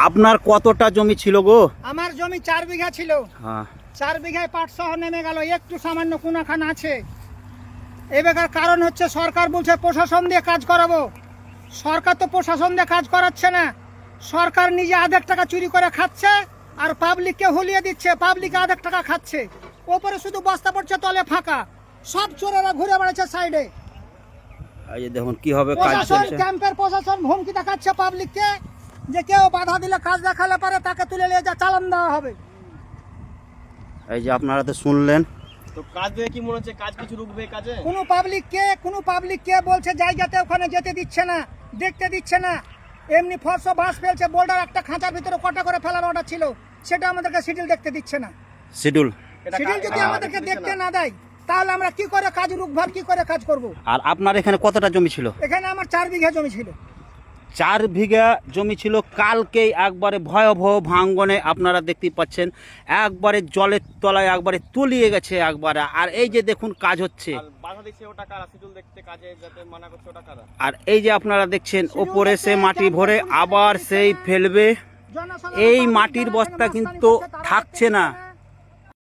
আপনার কতটা জমি ছিল গো? আমার জমি 4 বিঘা ছিল। হ্যাঁ, 4 বিঘায় পাট সহ নেমে গেল, একটু সামান্য কোনাখান আছে। এবার কারণ হচ্ছে সরকার বলছে প্রশাসন দিয়ে কাজ করাবো। সরকার তো প্রশাসন দিয়ে কাজ করাচ্ছে না, সরকার নিজে আধেক টাকা চুরি করে খাচ্ছে আর পাবলিককে হুলিয়ে দিচ্ছে, পাবলিক আধেক টাকা খাচ্ছে। ওপরে শুধু বস্তা পড়ছে, তলে ফাঁকা, সব চোরেরা ঘুরে বেড়াচ্ছে সাইডে। এই যে দেখুন কিভাবে কাজ প্রশাসন, চলছে। ক্যাম্পের প্রশাসন হুমকি দেখাচ্ছে পাবলিককে যে কেউ বাধা দিলে, কাজ দেখালে পারে তাকে তুলে নিয়ে যা চালান দেওয়া হবে। এই যে আপনারা তো শুনলেন। তো কাজ দেখে কি মনে হচ্ছে কাজ কিছু রুকবে কাজে? কোনো পাবলিককে বলছে জায়গাতে ওখানে যেতে দিচ্ছে না, দেখতে দিচ্ছে না। এমনি ফর্স বাস ফেলছে, বোল্ডার একটা খাঁচার ভিতরে কটা করে ফেলার অর্ডার ছিল, সেটা আমাদেরকে শিডিউল দেখতে দিচ্ছে না। শিডিউল। শিডিউল যদি আমাদেরকে দেখতে না দেয় তাহলে আমরা কি করে কাজ রুখবার, কি করে কাজ করব? আর আপনার এখানে কতটা জমি ছিল? এখানে আমার 4 বিঘা জমি ছিল। 4 বিঘা জমি ছিল। কালকেই একবারে ভয়াবহ ভাঙ্গনে আপনারা দেখতে পাচ্ছেন, একবারে জলের তলায় একবারে তলিয়ে গেছে একবারে। আর এই যে দেখুন কাজ হচ্ছে, আর বাধা দিচ্ছে ওটা কারা? শিডিউল দেখতে কাজে যাতে মানা করছে ওটা কারা? আর এই যে আপনারা দেখছেন ওপরে সে মাটি ভরে আবার সেই ফেলবে। এই মাটির বস্তা কিন্তু থাকছে না।